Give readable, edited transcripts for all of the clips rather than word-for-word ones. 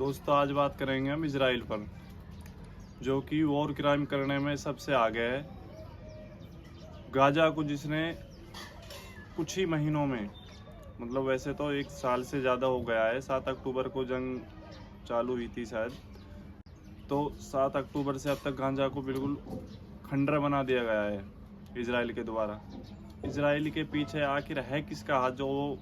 दोस्तों आज बात करेंगे हम इजराइल पर, जो कि वॉर क्राइम करने में सबसे आगे है। गाजा को जिसने कुछ ही महीनों में, मतलब वैसे तो 1 साल से ज़्यादा हो गया है, 7 अक्टूबर को जंग चालू हुई थी शायद, तो 7 अक्टूबर से अब तक गाजा को बिल्कुल खंडर बना दिया गया है इजराइल के द्वारा। इजराइल के पीछे आखिर है किसका हाथ जो वो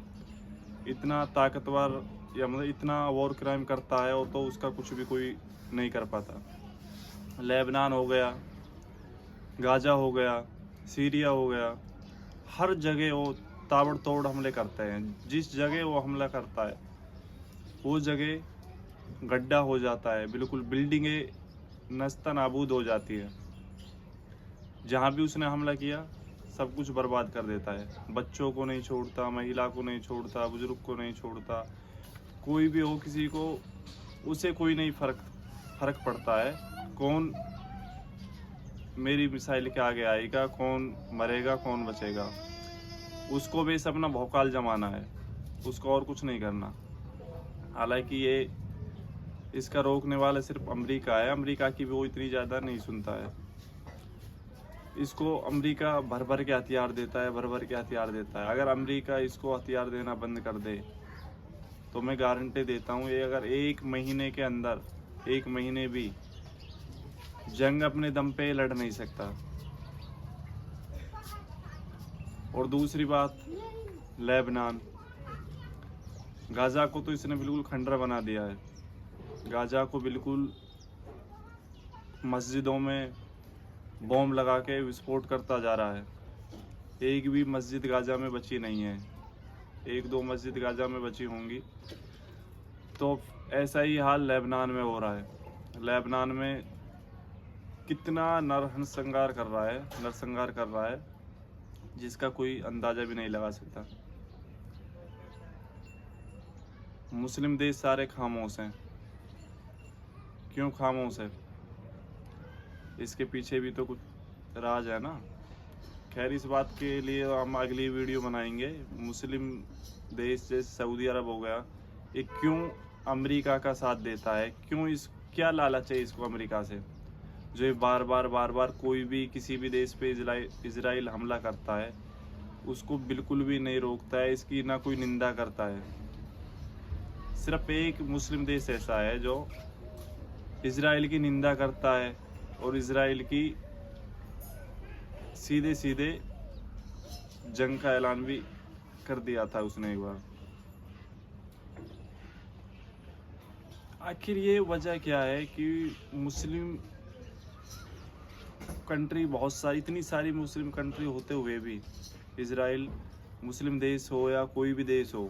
इतना ताकतवर या मतलब इतना वॉर क्राइम करता है, और तो उसका कुछ भी कोई नहीं कर पाता। लेबनान हो गया, गाजा हो गया, सीरिया हो गया, हर जगह वो ताबड़तोड़ हमले करते हैं। जिस जगह वो हमला करता है वो जगह गड्ढा हो जाता है, बिल्कुल बिल्डिंगें नस्ता नाबूद हो जाती है। जहाँ भी उसने हमला किया सब कुछ बर्बाद कर देता है। बच्चों को नहीं छोड़ता, महिला को नहीं छोड़ता, बुजुर्ग को नहीं छोड़ता, कोई भी हो, किसी को उसे कोई नहीं फर्क पड़ता है। कौन मेरी मिसाइल के आगे आएगा, कौन मरेगा, कौन बचेगा, उसको बेस अपना भौकाल जमाना है, उसको और कुछ नहीं करना। हालांकि ये इसका रोकने वाला सिर्फ अमेरिका है। अमेरिका की भी वो इतनी ज़्यादा नहीं सुनता है। इसको अमेरिका भर भर के हथियार देता है, भर भर के हथियार देता है। अगर अमेरिका इसको हथियार देना बंद कर दे तो मैं गारंटी देता हूँ ये अगर 1 महीने के अंदर, 1 महीने भी जंग अपने दम पे लड़ नहीं सकता। और दूसरी बात, लेबनान, गाजा को तो इसने बिल्कुल खंडर बना दिया है। गाजा को बिल्कुल मस्जिदों में बॉम्ब लगा के विस्फोट करता जा रहा है। एक भी मस्जिद गाजा में बची नहीं है, 1-2 मस्जिद गाजा में बची होंगी। तो ऐसा ही हाल लेबनान में हो रहा है। लेबनान में कितना नरसंहार कर रहा है जिसका कोई अंदाज़ा भी नहीं लगा सकता। मुस्लिम देश सारे खामोश हैं। क्यों खामोश है? इसके पीछे भी तो कुछ राज है ना। खैर, इस बात के लिए हम अगली वीडियो बनाएंगे। मुस्लिम देश जैसे सऊदी अरब हो गया, ये क्यों अमेरिका का साथ देता है? क्या लालच है इसको अमेरिका से, जो ये बार बार कोई भी किसी भी देश पे इजराइल हमला करता है उसको बिल्कुल भी नहीं रोकता है, इसकी ना कोई निंदा करता है। सिर्फ एक मुस्लिम देश ऐसा है जो इजराइल की निंदा करता है, और इजराइल की सीधे सीधे जंग का ऐलान भी कर दिया था उसने एक बार। आखिर ये वजह क्या है कि मुस्लिम कंट्री बहुत सारी, इतनी सारी मुस्लिम कंट्री होते हुए भी इजराइल, मुस्लिम देश हो या कोई भी देश हो,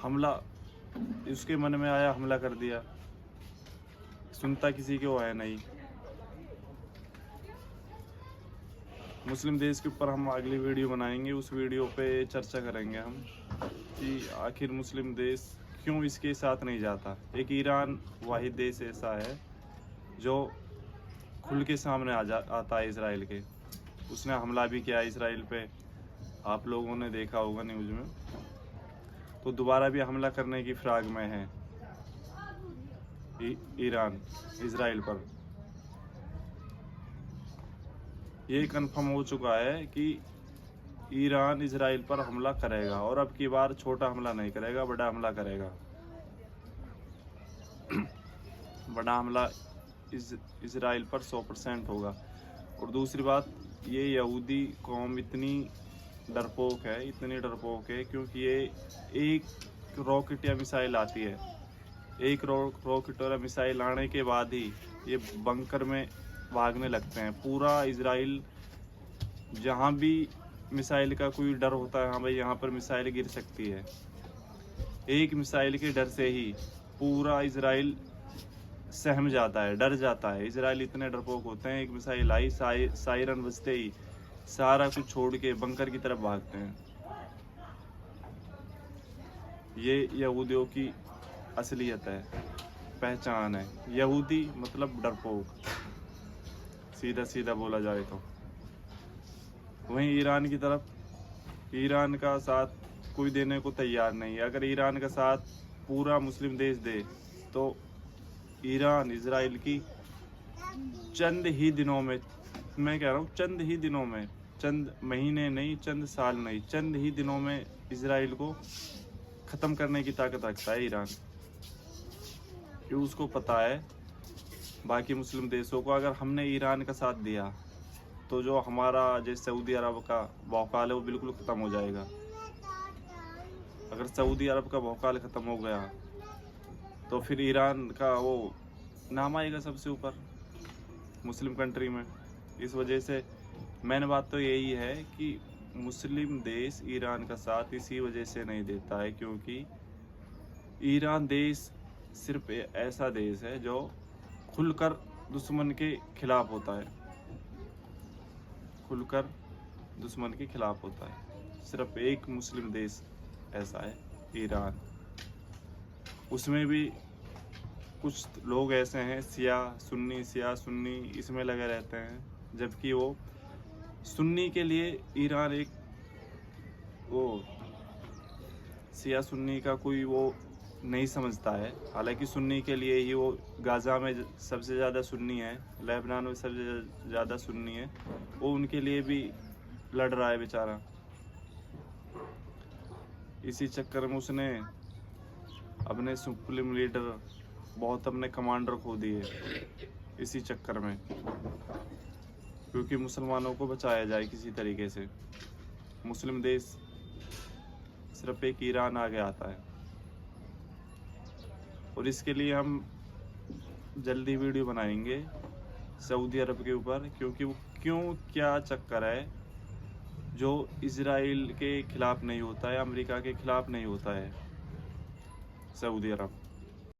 हमला उसके मन में आया हमला कर दिया, सुनता किसी को है नहीं। मुस्लिम देश के ऊपर हम अगली वीडियो बनाएंगे, उस वीडियो पे चर्चा करेंगे हम कि आखिर मुस्लिम देश क्यों इसके साथ नहीं जाता। एक ईरान वाहिद देश ऐसा है जो खुल के सामने आता है इजराइल के। उसने हमला भी किया इजराइल पे, आप लोगों ने देखा होगा न्यूज़ में। तो दोबारा भी हमला करने की फिराक में है ईरान इजराइल पर। ये कंफर्म हो चुका है कि ईरान इजराइल पर हमला करेगा, और अब की बार छोटा हमला नहीं करेगा, बड़ा हमला करेगा। बड़ा हमला इजराइल पर 100% होगा। और दूसरी बात, ये यहूदी कौम इतनी डरपोक है क्योंकि ये एक रॉकेट या मिसाइल आती है, एक रॉकेट और मिसाइल आने के बाद ही ये बंकर में भागने लगते हैं। पूरा इजराइल, जहाँ भी मिसाइल का कोई डर होता है, हाँ भाई यहाँ पर मिसाइल गिर सकती है, एक मिसाइल के डर से ही पूरा इजराइल सहम जाता है, डर जाता है। इजराइल इतने डरपोक होते हैं, एक मिसाइल आई, सायरन बजते ही सारा कुछ छोड़ के बंकर की तरफ भागते हैं। ये यहूदियों की असलियत है, पहचान है। यहूदी मतलब डरपोक, सीधा सीधा बोला जाए तो। वहीं ईरान की तरफ, ईरान का साथ कोई देने को तैयार नहीं है। अगर ईरान का साथ पूरा मुस्लिम देश दे तो ईरान इजराइल की चंद ही दिनों में, मैं कह रहा हूँ चंद ही दिनों में, चंद महीने नहीं, चंद साल नहीं, चंद ही दिनों में इजराइल को ख़त्म करने की ताकत रखता है ईरान। क्यों? उसको पता है बाकी मुस्लिम देशों को अगर हमने ईरान का साथ दिया तो जो हमारा जैसे सऊदी अरब का भौकाल है वो बिल्कुल ख़त्म हो जाएगा। अगर सऊदी अरब का भौकाल ख़त्म हो गया तो फिर ईरान का वो नाम आएगा सबसे ऊपर मुस्लिम कंट्री में। इस वजह से मेन बात तो यही है कि मुस्लिम देश ईरान का साथ इसी वजह से नहीं देता है क्योंकि ईरान देश सिर्फ ऐसा देश है जो खुलकर दुश्मन के खिलाफ होता है, खुलकर दुश्मन के खिलाफ होता है। सिर्फ एक मुस्लिम देश ऐसा है, ईरान। उसमें भी कुछ लोग ऐसे हैं शिया सुन्नी इसमें लगे रहते हैं, जबकि वो सुन्नी के लिए ईरान एक वो शिया सुन्नी का कोई वो नहीं समझता है। हालांकि सुन्नी के लिए ही वो गाज़ा में सबसे ज़्यादा सुन्नी है, लेबनान में सबसे ज़्यादा सुन्नी है, वो उनके लिए भी लड़ रहा है बेचारा। इसी चक्कर में उसने अपने सुप्रीम लीडर बहुत अपने कमांडर खो दिए इसी चक्कर में, क्योंकि मुसलमानों को बचाया जाए किसी तरीके से। मुस्लिम देश सिर्फ एक ईरान आगे आता है और इसके लिए हम जल्दी वीडियो बनाएंगे सऊदी अरब के ऊपर, क्योंकि वो क्या चक्कर है जो इजराइल के खिलाफ नहीं होता है, अमेरिका के खिलाफ नहीं होता है सऊदी अरब।